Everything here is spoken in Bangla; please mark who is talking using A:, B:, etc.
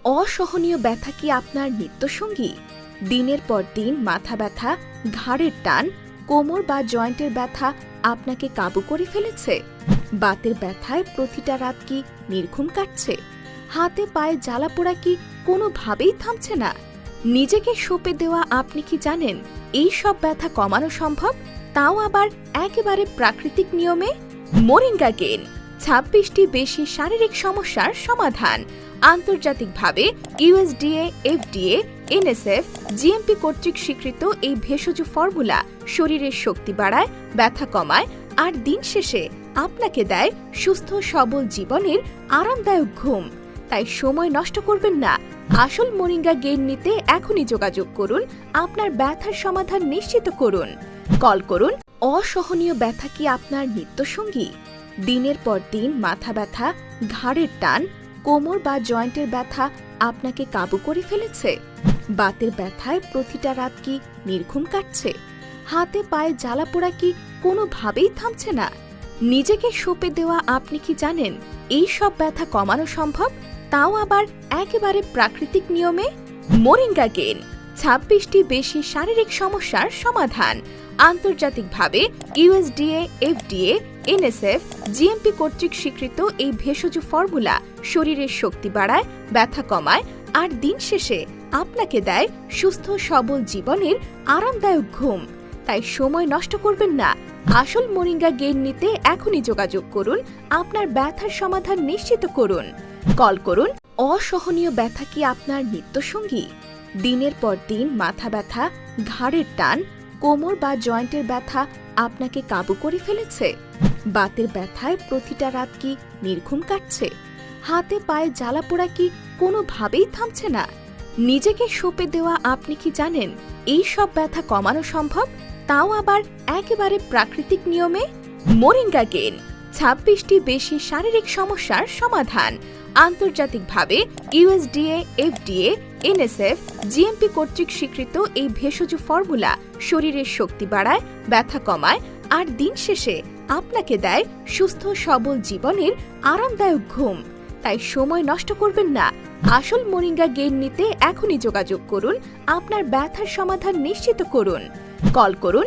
A: অসহনীয় ব্যথা কি আপনার নিত্যসঙ্গী? দিনের পর দিন মাথা ব্যথা, ঘাড়ের টান, কোমর বা জয়েন্টের ব্যথা আপনাকে কাবু করে ফেলেছে? বাতের ব্যথায় প্রতিটা রাত কি নির্ঘুম কাটছে? হাতে পায়ে জ্বালাপোড়া কি কোনোভাবেই থামছে না? নিজেকে সঁপে দেওয়া আপনি কি জানেন এই সব ব্যথা কমানো সম্ভব, তাও আবার একেবারে প্রাকৃতিক নিয়মে? মোরিঙ্গা গেইন 26টি বেশি শারীরিক সমস্যার সমাধান। আন্তর্জাতিকভাবে ইউএসডিএ, এফডিএ, এনএসএফ, জিএমপি কর্তৃক স্বীকৃত এই ভেষজ ফর্মুলা শরীরের শক্তি বাড়ায়, ব্যথা কমায় আর দিন শেষে আপনাকে দেয় সুস্থ সবল জীবনের আরামদায়ক ঘুম। তাই সময় নষ্ট করবেন না, আসল মোরিঙ্গা গেইন নিতে এখনই যোগাযোগ করুন। আপনার ব্যথার সমাধান নিশ্চিত করুন। কল করুন। অসহনীয় ব্যথা কি আপনার নিত্যসঙ্গী? দিনের পর দিন মাথা ব্যথা, ঘাড়ের টান, কোমর বা জয়েন্টের ব্যথা আপনাকে কাবু করে ফেলেছে? বাতের ব্যথায় প্রতিটা রাত কি নির্ঘুম কাটছে? হাতে পায়ে জ্বালাপোড়া কি কোনোভাবেই থামছে না? নিজেকে সঁপে দেওয়া আপনি কি জানেন এই সব ব্যথা কমানো সম্ভব, তাও আবার একেবারে প্রাকৃতিক নিয়মে? মোরিঙ্গা গেইন 26টি বেশি শারীরিক সমস্যার সমাধান। আন্তর্জাতিকভাবে ইউএসডিএ, এফডিএ, এনএসএফ, জিএমপি কর্তৃক স্বীকৃত এই ভেষজ ফর্মুলা শরীরের শক্তি বাড়ায়, ব্যথা কমায় আর দিন শেষে আপনাকে দেয় সুস্থ সবল জীবনের আরামদায়ক ঘুম। তাই সময় নষ্ট করবেন না, আসল মোরিঙ্গা গেইন নিতে এখনই যোগাযোগ করুন। আপনার ব্যথার সমাধান নিশ্চিত করুন। কল করুন। অসহনীয় ব্যথা কি আপনার নিত্যসঙ্গী? দিনের পর দিন মাথা ব্যথা, ঘাড়ের টান, কোমর বা জয়েন্টের ব্যথা আপনাকে কাবু করে ফেলেছে? বাতের ব্যথায় প্রতিটা রাত কি নির্ঘুম কাটছে? হাতে পায়ে জ্বালাপোড়া কি কোনোভাবেই থামছে না? নিজেকে সঁপে দেওয়া আপনি কি জানেন এই সব ব্যথা কমানো সম্ভব, তাও আবার একেবারে প্রাকৃতিক নিয়মে? মোরিঙ্গা গেইন 26টি বেশি শারীরিক সমস্যার সমাধান। আন্তর্জাতিকভাবে ইউএসডিএ, এফডিএ, এনএসএফ, জিএমপি কর্তৃক স্বীকৃত এই ভেষজ ফর্মুলা শরীরের শক্তি বাড়ায়, ব্যথা কমায় আর দিন শেষে আপনাকে দেয় সুস্থ সবল জীবনের আরামদায়ক ঘুম। তাই সময় নষ্ট করবেন না, আসল মোরিঙ্গা গেইন নিতে এখনই যোগাযোগ করুন। আপনার ব্যথার সমাধান নিশ্চিত করুন। কল করুন।